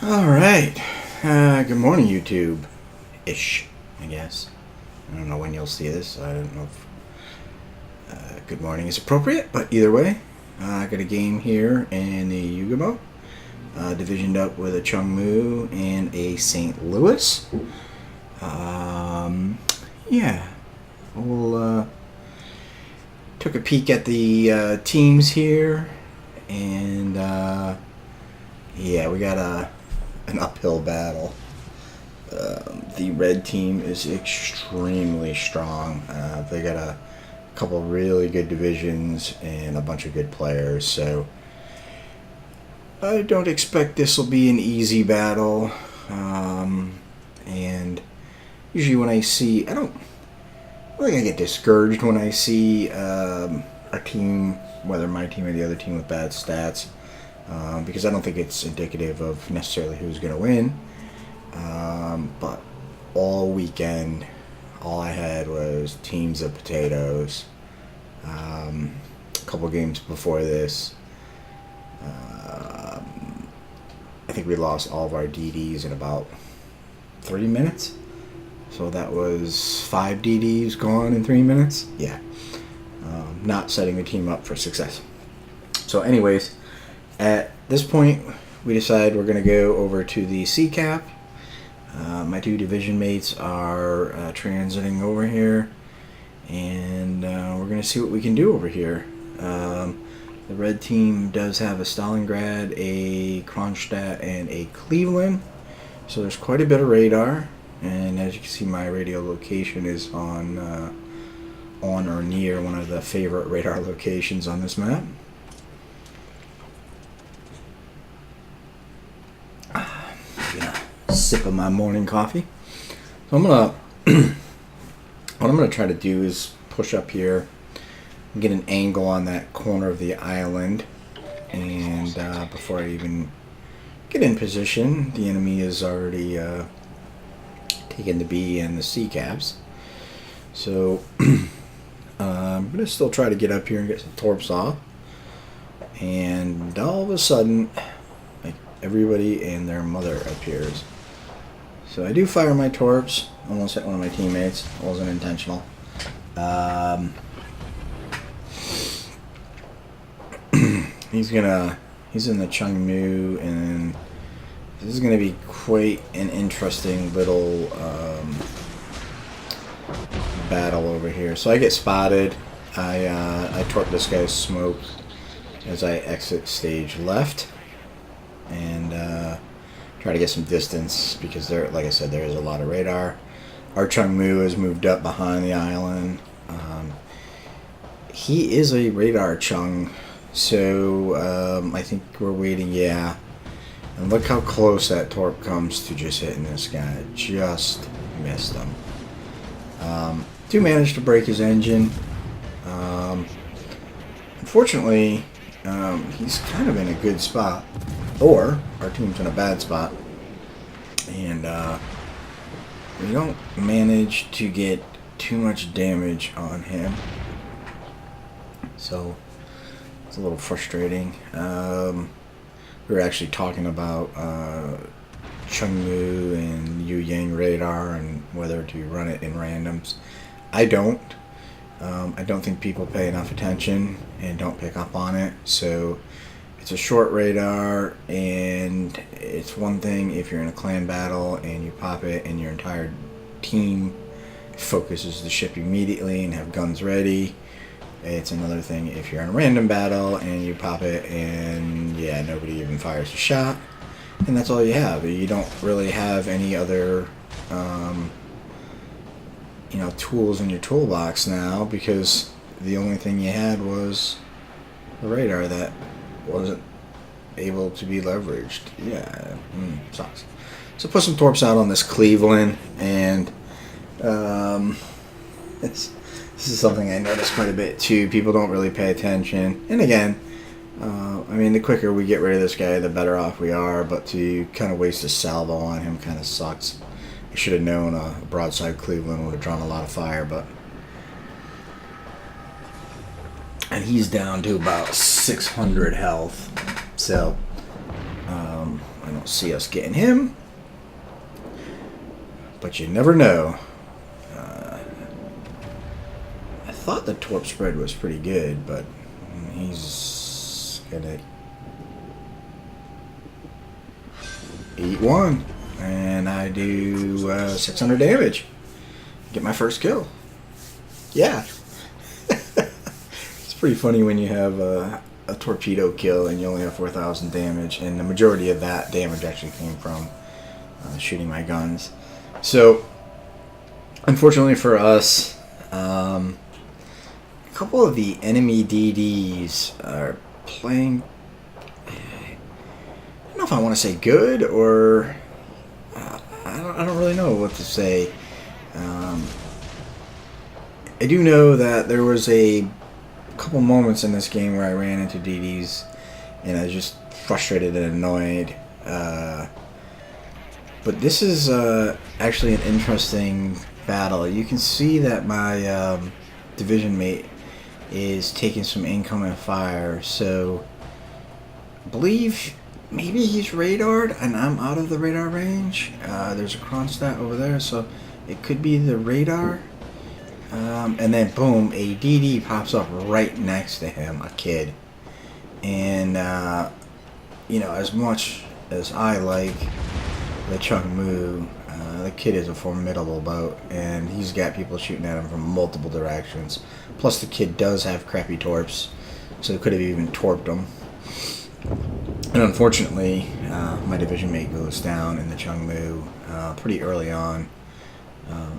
All right. Good morning, YouTube. Ish, I guess. I don't know when you'll see this. I don't know if good morning is appropriate, but either way, I got a game here in the Yugumo, divisioned up with a Chungmu and a St. Louis. Yeah, we'll took a peek at the teams here, and yeah, we got an uphill battle. The red team is extremely strong. They got a couple really good divisions and a bunch of good players, so I don't expect this will be an easy battle. And usually when I see, I think I get discouraged when I see a team, whether my team or the other team, with bad stats, because I don't think it's indicative of necessarily who's going to win. But all weekend, all I had was teams of potatoes. A couple games before this, I think we lost all of our DDs in about 3 minutes. So that was 5 DDs gone in 3 minutes. Yeah. Not setting the team up for success. So anyways, at this point, we decide we're going to go over to the C cap. My two division mates are transiting over here, and we're going to see what we can do over here. The red team does have a Stalingrad, a Kronstadt, and a Cleveland, so there's quite a bit of radar. And as you can see, my radio location is on or near one of the favorite radar locations on this map. Sip of my morning coffee. So I'm gonna what I'm gonna try to do is push up here and get an angle on that corner of the island, and before I even get in position, the enemy is already taken the B and the C caps. So I'm gonna still try to get up here and get some torps off, and all of a sudden, like, everybody and their mother appears. So I do fire my torps. Almost hit one of my teammates. It wasn't intentional. He's in the Chungmu, and this is gonna be quite an interesting little battle over here. So I get spotted. I torp this guy's smoke as I exit stage left, and try to get some distance, because there, like I said, there is a lot of radar. Our Chungmu has moved up behind the island. He is a radar Chung, so I think we're waiting. Yeah, and look how close that torp comes to just hitting this guy. Just missed him. Do manage to break his engine. Unfortunately, he's kind of in a good spot, or our team's in a bad spot, and we don't manage to get too much damage on him, so it's a little frustrating. We were actually talking about Chungmu and Yu Yang radar and whether to run it in randoms. I don't think people pay enough attention and don't pick up on it. So it's a short radar, and it's one thing if you're in a clan battle and you pop it and your entire team focuses the ship immediately and have guns ready. It's another thing if you're in a random battle and you pop it and, yeah, nobody even fires a shot, and that's all you have. You don't really have any other tools in your toolbox now, because the only thing you had was the radar that wasn't able to be leveraged. Yeah, sucks. So put some torps out on this Cleveland, and this is something I noticed quite a bit too. People don't really pay attention, and again, the quicker we get rid of this guy, the better off we are, but to kind of waste a salvo on him kind of sucks. I should have known a broadside Cleveland would have drawn a lot of fire, and he's down to about 600 health, so I don't see us getting him. But you never know. I thought the torp spread was pretty good, but he's gonna eat one. And I do 600 damage. Get my first kill. Yeah. It's pretty funny when you have a torpedo kill and you only have 4,000 damage, and the majority of that damage actually came from shooting my guns. So, unfortunately for us, a couple of the enemy DDs are playing, I don't know if I want to say good or I don't really know what to say. I do know that there was a couple moments in this game where I ran into DDs and I was just frustrated and annoyed. But this is actually an interesting battle. You can see that my division mate is taking some incoming fire, so I believe maybe he's radared and I'm out of the radar range. There's a Kronstadt over there, so it could be the radar. And then boom, a DD pops up right next to him, a kid. And you know, as much as I like the Chung Mu, the kid is a formidable boat, and he's got people shooting at him from multiple directions. Plus the kid does have crappy torps, so it could have even torped him. And unfortunately, my division mate goes down in the Chung Mu pretty early on.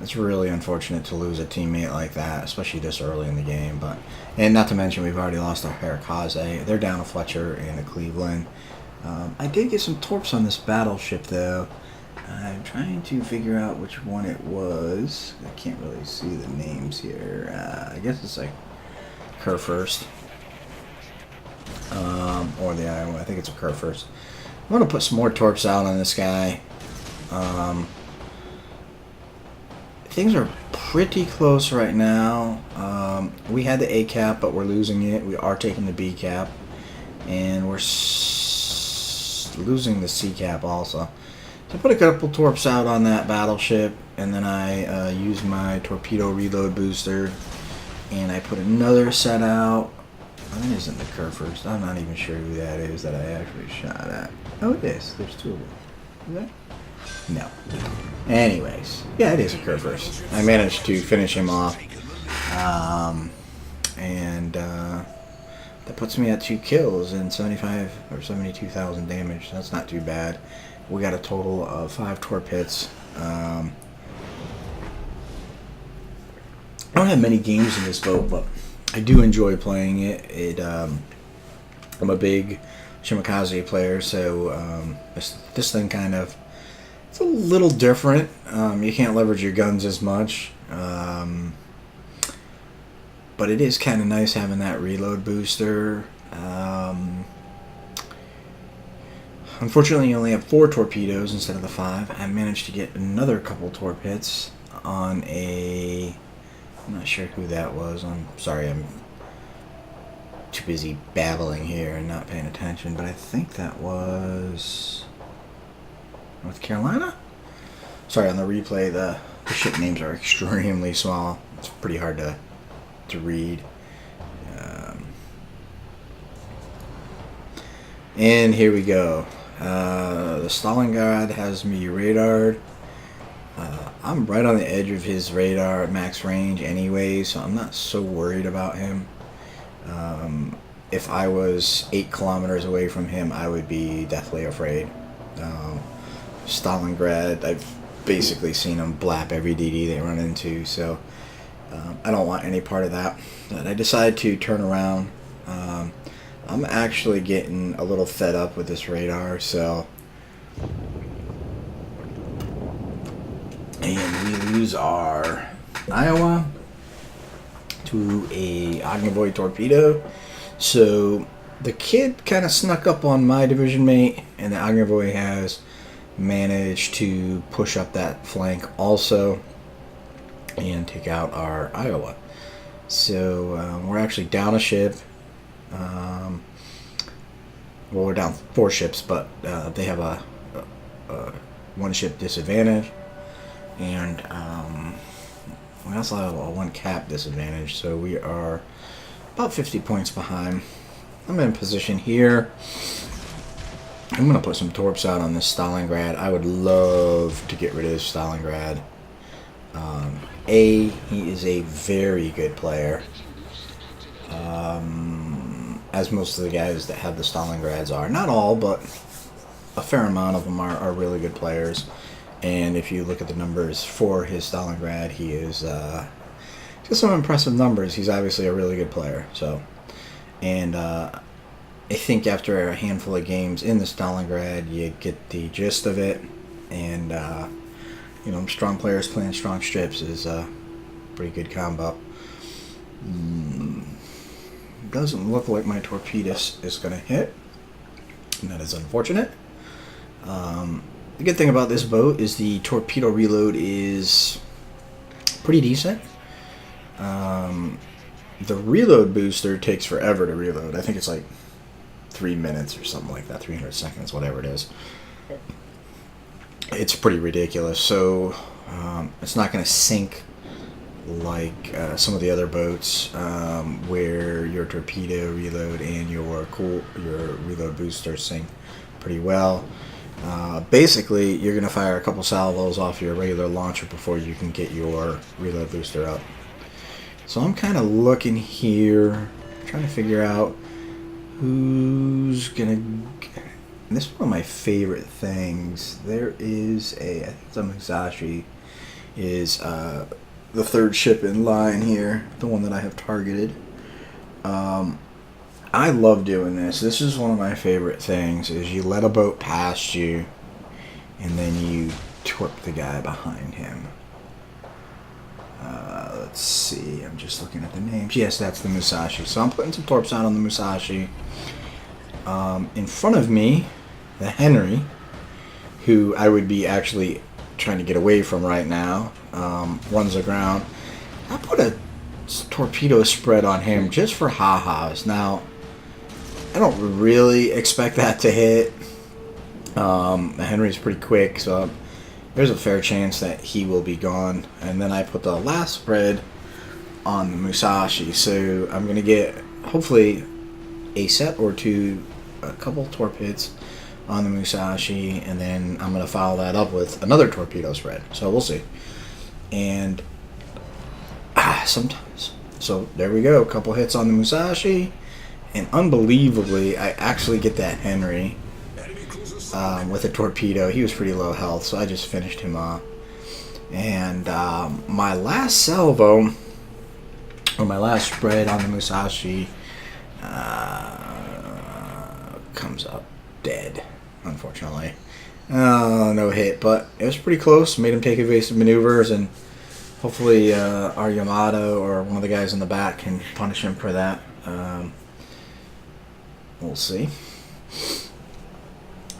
It's really unfortunate to lose a teammate like that, especially this early in the game. And not to mention, we've already lost our Harikaze. They're down a Fletcher and a Cleveland. I did get some torps on this battleship, though. I'm trying to figure out which one it was. I can't really see the names here. I guess it's like Kurfürst. Or the Iowa. I think it's a Kurfürst. I'm going to put some more torps out on this guy. Things are pretty close right now. We had the A cap, but we're losing it. We are taking the B cap, and we're losing the C cap also. So I put a couple torps out on that battleship, and then I used my torpedo reload booster, and I put another set out. That isn't the Kurfürst. I'm not even sure who that is that I actually shot at. Oh, it is. There's two of them. Is that? No. Anyways, yeah, it is a Kurfürst. I managed to finish him off, and that puts me at 2 kills and 75 or 72,000 damage. That's not too bad. We got a total of 5 torp hits. I don't have many games in this boat, but I do enjoy playing it. I'm a big Shimakaze player, so this thing kind of, it's a little different. You can't leverage your guns as much, but it is kind of nice having that reload booster. Unfortunately, you only have 4 torpedoes instead of the 5. I managed to get another couple torp hits on a, I'm not sure who that was. I'm sorry, I'm too busy babbling here and not paying attention, but I think that was North Carolina? Sorry, on the replay, the ship names are extremely small. It's pretty hard to read. And here we go. The Stalingrad has me radared. I'm right on the edge of his radar at max range anyway, so I'm not so worried about him. If I was 8 kilometers away from him, I would be deathly afraid. Stalingrad, I've basically seen them blap every DD they run into, so I don't want any part of that. But I decided to turn around. I'm actually getting a little fed up with this radar, so, and we lose our Iowa to a Ognivoy torpedo. So the kid kind of snuck up on my division mate, and the Ognivoy has managed to push up that flank also and take out our Iowa. So we're actually down a ship. Well, we're down 4 ships, but they have a one ship disadvantage, and we also have a one cap disadvantage, so we are about 50 points behind. I'm in position here. I'm going to put some torps out on this Stalingrad. I would love to get rid of this Stalingrad. He is a very good player. As most of the guys that have the Stalingrads are. Not all, but a fair amount of them are really good players. And if you look at the numbers for his Stalingrad, he is just some impressive numbers. He's obviously a really good player. So, and I think after a handful of games in the Stalingrad, you get the gist of it. And, you know, strong players playing strong strips is a pretty good combo. Doesn't look like my Torpedos is going to hit. And that is unfortunate. The good thing about this boat is the torpedo reload is pretty decent. The reload booster takes forever to reload. I think it's like 3 minutes or something like that, 300 seconds, whatever it is. It's pretty ridiculous. So it's not going to sink like some of the other boats where your torpedo reload and your reload booster sync pretty well. Basically, you're going to fire a couple salvos off your regular launcher before you can get your reload booster up. So I'm kind of looking here, trying to figure out who's going to... This is one of my favorite things. There is I think it's a Musashi, is the third ship in line here, the one that I have targeted. I love doing this. This is one of my favorite things, is you let a boat past you and then you torp the guy behind him. Let's see, I'm just looking at the names. Yes, that's the Musashi. So I'm putting some torps out on the Musashi. In front of me, the Henry, who I would be actually trying to get away from right now, runs aground. I put a torpedo spread on him just for ha-has. Now, I don't really expect that to hit. The Henry's pretty quick, so there's a fair chance that he will be gone. And then I put the last spread on the Musashi, so I'm going to get, hopefully, a set or two, a couple torp hits on the Musashi, and then I'm going to follow that up with another torpedo spread. So we'll see. And sometimes. So there we go. A couple hits on the Musashi. And unbelievably, I actually get that Henry with a torpedo. He was pretty low health, so I just finished him off. And my last salvo, or my last spread on the Musashi, comes up dead, unfortunately. No hit, but it was pretty close. Made him take evasive maneuvers, and hopefully our Yamato or one of the guys in the back can punish him for that. We'll see.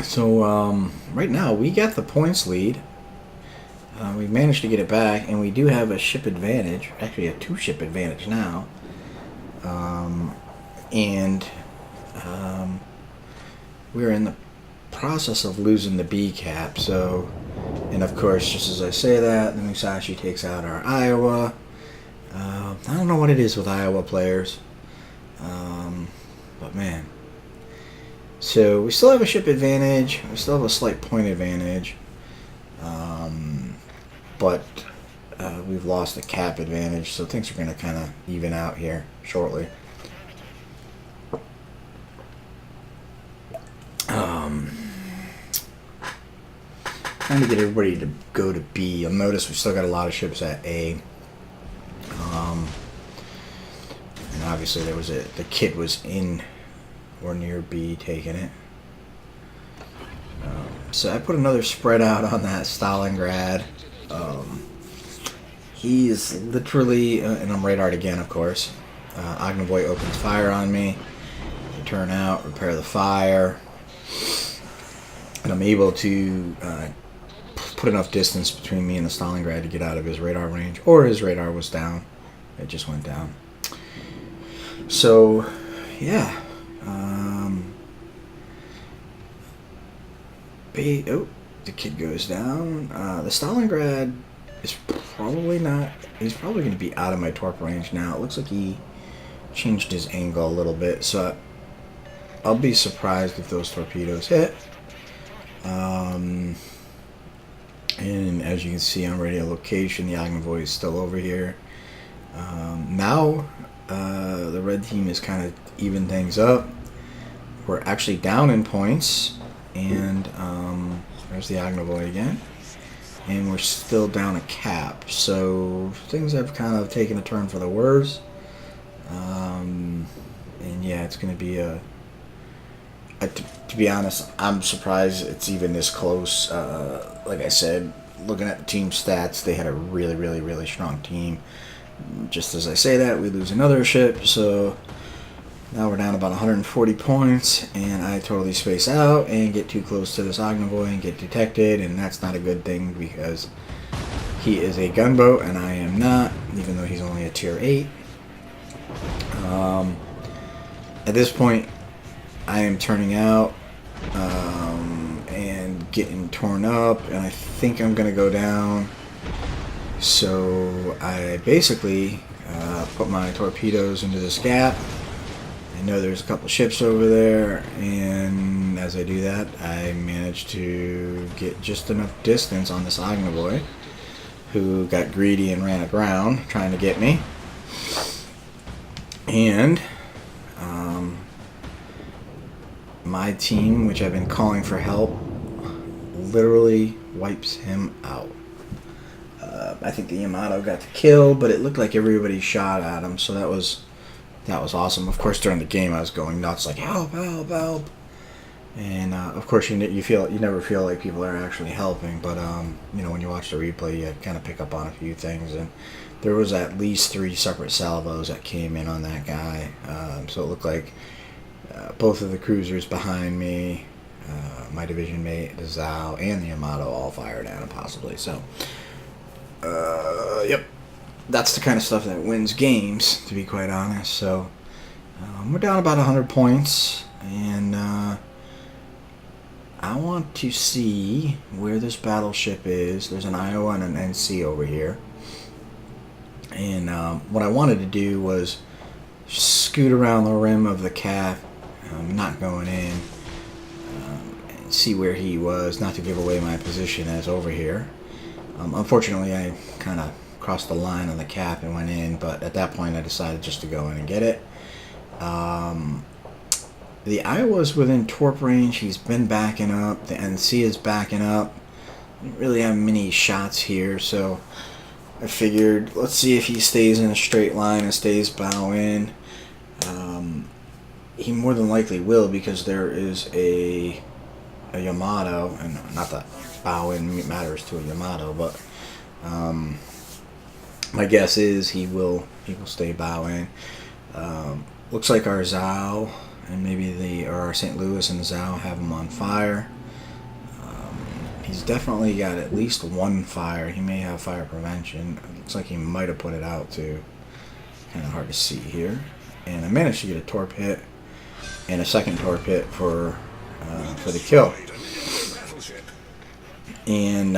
So right now we got the points lead. We managed to get it back, and we do have a ship advantage. Actually, a 2-ship advantage now. We're in the process of losing the B cap. So, and of course, just as I say that, the Musashi takes out our Iowa. I don't know what it is with Iowa players, but man. So we still have a ship advantage. We still have a slight point advantage. But we've lost the cap advantage, so things are going to kind of even out here shortly. Trying to get everybody to go to B. You'll notice we've still got a lot of ships at A. And obviously there was the kid was in or near B taking it. So I put another spread out on that Stalingrad. He's literally, and I'm radar again, of course. Ognovoy opens fire on me. I turn out, repair the fire, and I'm able to put enough distance between me and the Stalingrad to get out of his radar range, or his radar was down. It just went down. So, yeah. The kid goes down. The Stalingrad is probably not... He's probably going to be out of my torp range now. It looks like he changed his angle a little bit, so I'll be surprised if those torpedoes hit. And as you can see on radio location, the Ognivoy is still over here. Now, the red team is kind of even things up. We're actually down in points, and there's the Ognivoy again. And we're still down a cap, so things have kind of taken a turn for the worse. And yeah, it's going to be to be honest, I'm surprised it's even this close. Like I said, looking at the team stats, they had a really, really, really strong team. Just as I say that, we lose another ship, so now we're down about 140 points, and I totally space out and get too close to this Ognivoy and get detected, and that's not a good thing because he is a gunboat and I am not, even though he's only a tier 8. At this point, I am turning out and getting torn up, and I think I'm going to go down. So I basically put my torpedoes into this gap. I know there's a couple ships over there, and as I do that, I managed to get just enough distance on this Ognivoy, who got greedy and ran aground trying to get me. And my team, which I've been calling for help, literally wipes him out. I think the Yamato got the kill, but it looked like everybody shot at him, so that was awesome. Of course, during the game, I was going nuts, like help, help, help. And of course, you never feel like people are actually helping, but you know, when you watch the replay, you kind of pick up on a few things, and there was at least 3 separate salvos that came in on that guy. So it looked like both of the cruisers behind me, my division mate, the Zhao, and the Yamato all fired at him possibly. So, yep, that's the kind of stuff that wins games, to be quite honest. So we're down about 100 points, and I want to see where this battleship is. There's an Iowa and an NC over here. And what I wanted to do was scoot around the rim of the cap, not going in, and see where he was, not to give away my position as over here. Unfortunately, I kind of crossed the line on the cap and went in, but at that point I decided just to go in and get it. The Iowa's within torp range. He's been backing up. The NC is backing up. I didn't really have many shots here, so I figured, let's see if he stays in a straight line and stays bow in. He more than likely will, because there is a Yamato, and not that bow in matters to a Yamato, but my guess is he will stay bow in. Looks like our Zhao and maybe our St. Louis and the Zhao have him on fire. He's definitely got at least one fire. He may have fire prevention. It looks like he might have put it out too. Kind of hard to see here. And I managed to get a torp hit and a second torp hit for the kill. And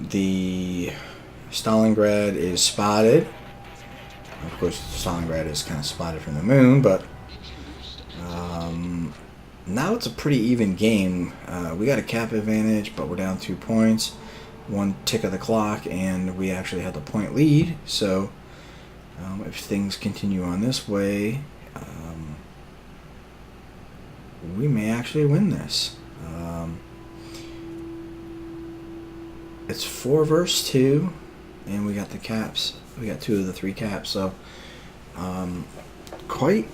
the Stalingrad is spotted. Of course, Stalingrad is kind of spotted from the moon, but now it's a pretty even game. We got a cap advantage, but we're down 2 points. 1 tick of the clock, and we actually had the point lead. So if things continue on this way, we may actually win this. It's 4 versus 2, and we got the caps. We got 2 of the 3 caps. So quite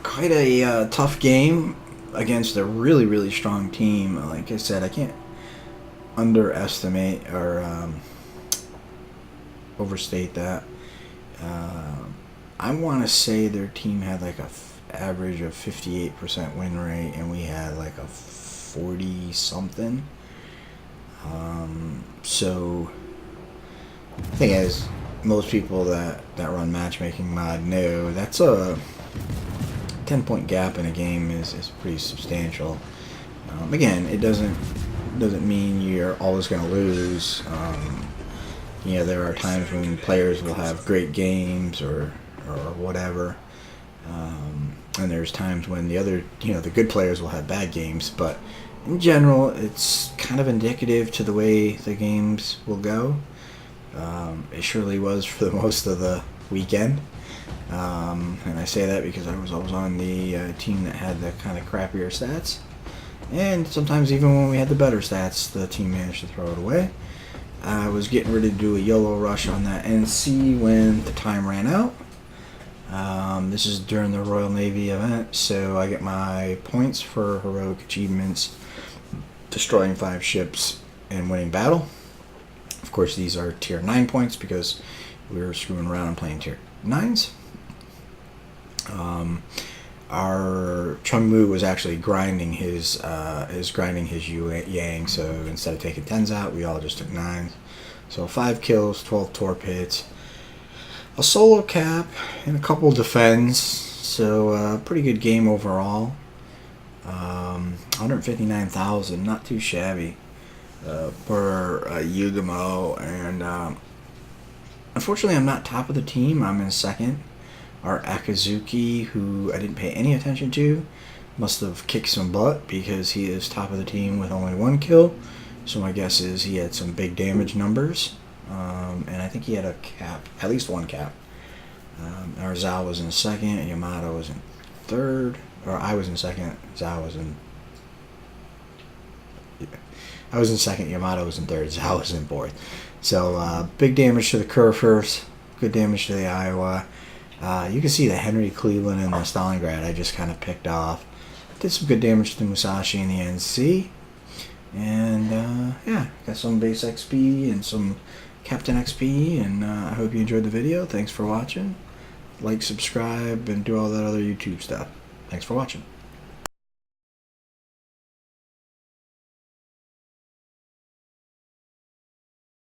a tough game against a really, really strong team. Like I said, I can't underestimate or overstate that. I want to say their team had like a average of 58% win rate, and we had like a 40 something. So I think, as most people that run matchmaking mod know, that's a 10-point gap in a game is pretty substantial. Again, it doesn't doesn't mean you're always going to lose. There are times when players will have great games or whatever. And there's times when the good players will have bad games, but in general, it's kind of indicative to the way the games will go. It surely was for the most of the weekend. And I say that because I was on the team that had the kind of crappier stats. And sometimes even when we had the better stats, the team managed to throw it away. I was getting ready to do a YOLO rush on that NC when the time ran out. This is during the Royal Navy event, so I get my points for heroic achievements, destroying 5 ships and winning battle. Of course, these are tier 9 points because we were screwing around and playing tier 9s. Our Chung Mu was actually grinding his Yang, so instead of taking 10s out, we all just took 9s. So 5 kills, 12 torp hits, a solo cap, and a couple defends. So pretty good game overall. 159,000, not too shabby for Yugumo. And unfortunately, I'm not top of the team. I'm in second. Our Akazuki, who I didn't pay any attention to, must have kicked some butt because he is top of the team with only 1 kill. So my guess is he had some big damage numbers. And I think he had a cap, at least 1 cap. Our Zhao was in second, Yamato was in third. Or I was in second, Zhao was in... I was in second, Yamato was in third, Zhao was in fourth. So big damage to the Kurfürst, good damage to the Iowa. You can see the Henry Cleveland and the Stalingrad I just kind of picked off. Did some good damage to the Musashi and the NC. And yeah, got some base XP and some Captain XP. And I hope you enjoyed the video. Thanks for watching. Like, subscribe, and do all that other YouTube stuff. Thanks for watching.